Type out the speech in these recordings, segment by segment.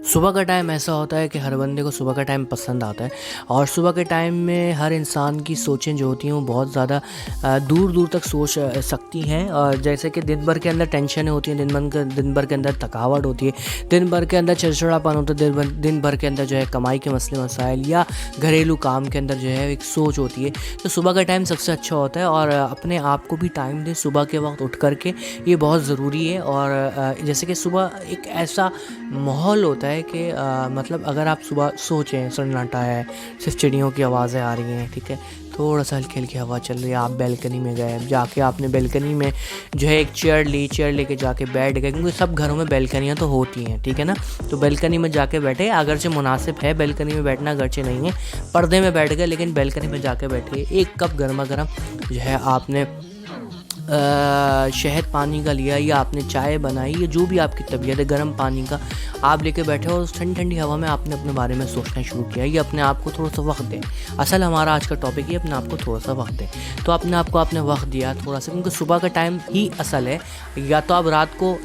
صبح کا ٹائم ایسا ہوتا ہے کہ ہر بندے کو صبح کا ٹائم پسند آتا ہے، اور صبح کے ٹائم میں ہر انسان کی سوچیں جو ہوتی ہیں وہ بہت زیادہ دور دور تک سوچ سکتی ہیں. اور جیسے کہ دن بھر کے اندر ٹینشنیں ہوتی ہیں، دن بھر کے اندر تھکاوٹ ہوتی ہے، دن بھر کے اندر چڑچڑاپن ہوتا ہے، دن بھر کے اندر جو ہے کمائی کے مسئلے مسائل یا گھریلو کام کے اندر جو ہے ایک سوچ ہوتی ہے. تو صبح کا ٹائم سب سے اچھا ہوتا ہے، اور اپنے آپ کو بھی ٹائم دیں صبح کے وقت اٹھ کر کے، یہ بہت ضروری ہے. اور جیسے کہ صبح ایک ایسا ماحول ہوتا ہے کہ مطلب اگر آپ صبح سوچیں سناٹا ہے، صرف چڑیوں کی آوازیں آ رہی ہیں، ٹھیک ہے، تھوڑا سا ہلکی ہلکی ہوا چل رہی ہے، آپ بیلکنی میں گئے، جا کے آپ نے بیلکنی میں جو ہے ایک چیئر لے کے جا کے بیٹھ گئے، کیونکہ سب گھروں میں بیلکنیاں تو ہوتی ہیں، ٹھیک ہے نا. تو بیلکنی میں جا کے بیٹھے، اگرچہ مناسب ہے بیلکنی میں بیٹھنا، اگرچہ نہیں ہے پردے میں بیٹھ گئے، لیکن بیلکنی میں جا کے بیٹھے، ایک کپ گرما گرم جو ہے آپ نے شہد پانی کا لیا، یا آپ نے چائے بنائی، یا جو بھی آپ کی طبیعت ہے گرم پانی کا آپ لے کے بیٹھے، اور اس ٹھنڈی ٹھنڈی ہوا میں آپ نے اپنے بارے میں سوچنا شروع کیا. یہ اپنے آپ کو تھوڑا سا وقت دیں. اصل ہمارا آج کا ٹاپک یہ اپنے آپ کو تھوڑا سا وقت دیں. تو اپنے آپ کو آپ نے وقت دیا تھوڑا سا، کیونکہ صبح کا ٹائم ہی اصل ہے. یا تو آپ رات کو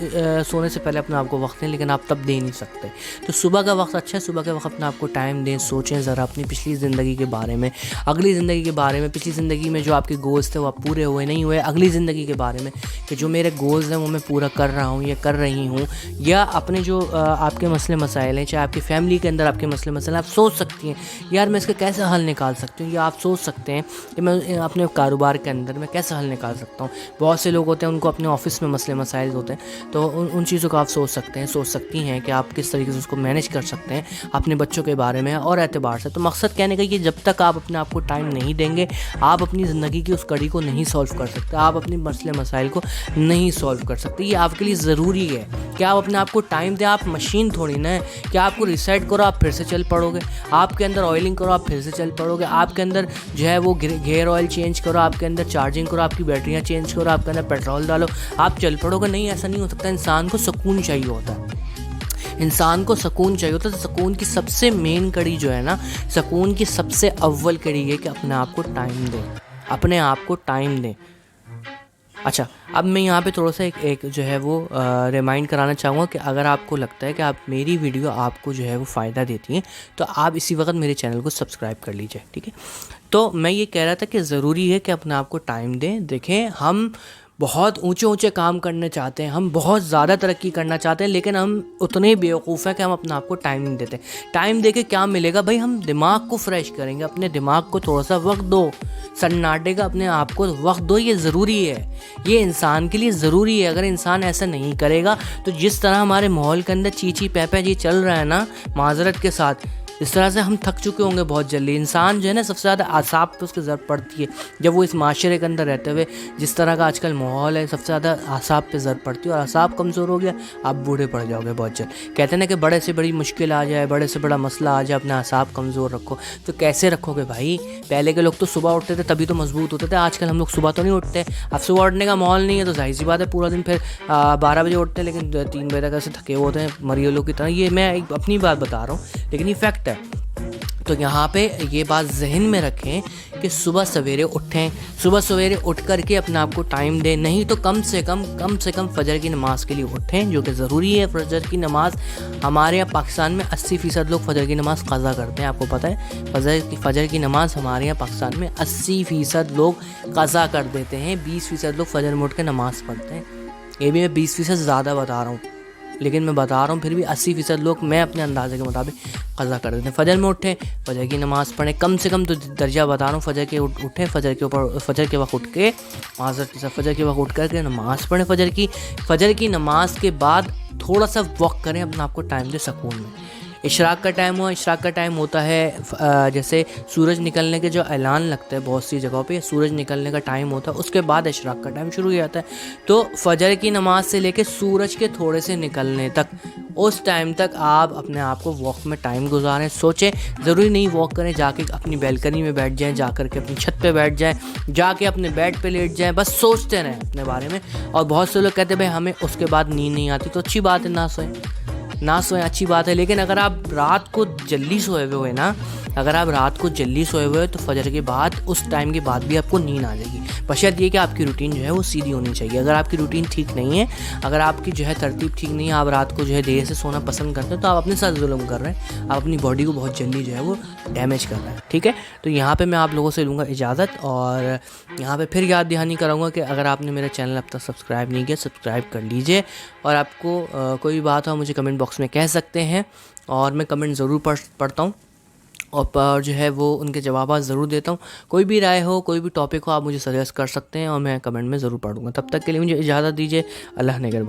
سونے سے پہلے اپنے آپ کو وقت دیں، لیکن آپ تب دے نہیں سکتے. تو صبح کا وقت اچھا ہے، صبح کے وقت اپنے آپ کو ٹائم دیں، سوچیں ذرا اپنی پچھلی زندگی کے بارے میں، اگلی زندگی کے بارے میں. پچھلی زندگی میں جو آپ کے گولز تھے وہ آپ پورے ہوئے نہیں ہوئے، اگلی زندگی کے بارے میں کہ جو میرے گولز ہیں وہ میں پورا کر رہا ہوں یا کر رہی ہوں. یا اپنے جو آپ کے مسئلے مسائل ہیں، چاہے آپ کی فیملی کے اندر آپ کے مسئلے مسائل، آپ سوچ سکتی ہیں یار میں اس کا کیسے حل نکال سکتی ہوں. یا آپ سوچ سکتے ہیں کہ میں اپنے کاروبار کے اندر میں کیسے حل نکال سکتا ہوں. بہت سے لوگ ہوتے ہیں ان کو اپنے آفس میں مسئلے مسائل ہوتے ہیں، تو ان چیزوں کو آپ سوچ سکتی ہیں کہ آپ کس طریقے سے اس کو مینیج کر سکتے ہیں اپنے بچوں کے بارے میں اور اعتبار سے. تو مقصد کہنے کا کہ جب تک آپ اپنے آپ کو ٹائم نہیں دیں گے، آپ اپنی زندگی کی اس کڑی کو نہیں سولو کر سکتے، آپ اپنی مسئلے مسائل کو نہیں سولو کر سکتے. یہ آپ کے لیے ضروری ہے کہ آپ اپنے آپ کو ٹائم دیں. آپ مشین تھوڑی نہ ہے کہ آپ کو ریسیٹ کرو آپ پھر سے چل پڑو گے، آپ کے اندر آئلنگ کرو آپ پھر سے چل پڑو گے، آپ کے اندر جو ہے وہ گیئر آئل چینج کرو، آپ کے اندر چارجنگ کرو، آپ کی بیٹریاں چینج کرو، آپ کے اندر پیٹرول ڈالو آپ چل پڑو گے. نہیں، ایسا نہیں ہو سکتا. انسان کو سکون چاہیے ہوتا ہے، انسان کو سکون چاہیے ہوتا ہے. سکون کی سب سے مین کڑی جو ہے نا، سکون کی سب سے اول کڑی یہ کہ اپنے آپ کو ٹائم دیں، اپنے آپ کو ٹائم دیں. اچھا، اب میں یہاں پہ تھوڑا سا ایک جو ہے وہ ریمائنڈ کرانا چاہوں گا کہ اگر آپ کو لگتا ہے کہ آپ میری ویڈیو آپ کو جو ہے وہ فائدہ دیتی ہیں تو آپ اسی وقت میرے چینل کو سبسکرائب کر لیجئے، ٹھیک ہے. تو میں یہ کہہ رہا تھا کہ ضروری ہے کہ اپنے آپ کو ٹائم دیں. دیکھیں، ہم بہت اونچے کام کرنے چاہتے ہیں، ہم بہت زیادہ ترقی کرنا چاہتے ہیں، لیکن ہم اتنے بیوقوف ہیں کہ ہم اپنے آپ کو ٹائم نہیں دیتے. ٹائم دے کے کیا ملے گا بھائی؟ ہم دماغ کو فریش کریں گے، اپنے دماغ کو تھوڑا سا وقت دو، سناٹے کا اپنے آپ کو وقت دو. یہ ضروری ہے، یہ انسان کے لیے ضروری ہے. اگر انسان ایسا نہیں کرے گا تو جس طرح ہمارے ماحول کے اندر چیچی پیپے جی چل رہا ہے نا، معذرت کے ساتھ، اس طرح سے ہم تھک چکے ہوں گے بہت جلدی. انسان جو ہے نا سب سے زیادہ اعصاب پہ اس کی ضرورت پڑتی ہے جب وہ اس معاشرے کے اندر رہتے ہوئے، جس طرح کا آج کل ماحول ہے، سب سے زیادہ اعصاب پہ ضرورت پڑتی ہے. اور اعصاب کمزور ہو گیا آپ بوڑھے پڑ جاؤ گے بہت جلد. کہتے ہیں نا کہ بڑے سے بڑی مشکل آ جائے، بڑے سے بڑا مسئلہ آ جائے، اپنے اعصاب کمزور رکھو. تو کیسے رکھو گے بھائی؟ پہلے کے لوگ تو صبح اٹھتے تھے تبھی تو مضبوط ہوتے تھے. آج کل ہم لوگ صبح تو نہیں اٹھتے. اب صبح اٹھنے کا ماحول نہیں ہے تو ظاہر سی بات ہے پورا دن پھر 12 بجے اٹھتے ہیں، لیکن 3 بجے تک ایسے تھکے ہوتے ہیں مریضوں کی طرح. یہ میں اپنی بات بتا رہا ہوں، لیکن یہ فیکٹ ہے. تو یہاں پہ یہ بات ذہن میں رکھیں کہ صبح سویرے اٹھیں، صبح سویرے اٹھ کر کے اپنے آپ کو ٹائم دیں. نہیں تو کم سے کم فجر کی نماز کے لیے اٹھیں، جو کہ ضروری ہے. فجر کی نماز ہمارے یہاں پاکستان میں 80% لوگ فجر کی نماز قضا کرتے ہیں. آپ کو پتہ ہے فجر کی نماز ہمارے یہاں پاکستان میں 80% لوگ قضا کر دیتے ہیں. 20% لوگ فجر میں اٹھ کے نماز پڑھتے ہیں. یہ بھی میں 20% زیادہ بتا رہا ہوں، لیکن میں بتا رہا ہوں پھر بھی 80% لوگ میں اپنے اندازے کے مطابق قضا کر دیتے ہیں. فجر میں اٹھیں، فجر کی نماز پڑھیں. کم سے کم تو درجہ بتا رہا ہوں، فجر کے اٹھیں، فجر کے وقت اٹھ کے فجر کے وقت اٹھ کر کے نماز پڑھیں. فجر کی نماز کے بعد تھوڑا سا واک کریں، اپنے آپ کو ٹائم دیں سکون میں. اشراق کا ٹائم اشراق کا ٹائم ہوتا ہے جیسے سورج نکلنے کے جو اعلان لگتا ہے بہت سی جگہوں پہ، سورج نکلنے کا ٹائم ہوتا ہے، اس کے بعد اشراق کا ٹائم شروع ہو جاتا ہے. تو فجر کی نماز سے لے کے سورج کے تھوڑے سے نکلنے تک، اس ٹائم تک آپ اپنے آپ کو واک میں ٹائم گزاریں. سوچیں، ضروری نہیں واک کریں، جا کے اپنی بیلکنی میں بیٹھ جائیں، جا کر کے اپنی چھت پہ بیٹھ جائیں، جا کے اپنے بیڈ پہ لیٹ جائیں، بس سوچتے رہیں اپنے بارے میں. اور بہت سے لوگ کہتے ہیں بھائی ہمیں اس کے بعد نیند نہیں آتی. تو اچھی بات ہے، نہ سوئیں، اچھی بات ہے. لیکن اگر آپ رات کو جلدی سوئے ہوئے نا، اگر آپ رات کو جلدی سوئے ہوئے تو فجر کے بعد اس ٹائم کے بعد بھی آپ کو نیند آ جائے گی، بشرط یہ کہ آپ کی روٹین جو ہے وہ سیدھی ہونی چاہیے۔ اگر آپ کی روٹین ٹھیک نہیں ہے، اگر آپ کی جو ہے ترتیب ٹھیک نہیں ہے، آپ رات کو جو ہے دیر سے سونا پسند کرتے ہیں، تو آپ اپنے ساتھ ظلم کر رہے ہیں، آپ اپنی باڈی کو بہت جلدی جو ہے وہ ڈیمیج کر رہے ہیں، ٹھیک ہے۔ تو یہاں پہ میں آپ لوگوں سے لوں گا اجازت، اور یہاں پہ پھر یاد دہانی کراؤں گا کہ اگر آپ نے میرا چینل اب تک سبسکرائب نہیں کیا، سبسکرائب کر لیجئے، اور آپ کو کوئی بات ہو مجھے کمنٹ باکس میں کہہ سکتے ہیں، اور میں کمنٹ ضرور پڑھتا ہوں، اور جو ہے وہ ان کے جوابات ضرور دیتا ہوں۔ کوئی بھی رائے ہو، کوئی بھی ٹاپک ہو، آپ مجھے سجیسٹ کر سکتے ہیں، اور میں کمنٹ میں ضرور پڑھوں گا۔ تب تک کے لیے مجھے اجازت دیجیے، اللہ نگہبان۔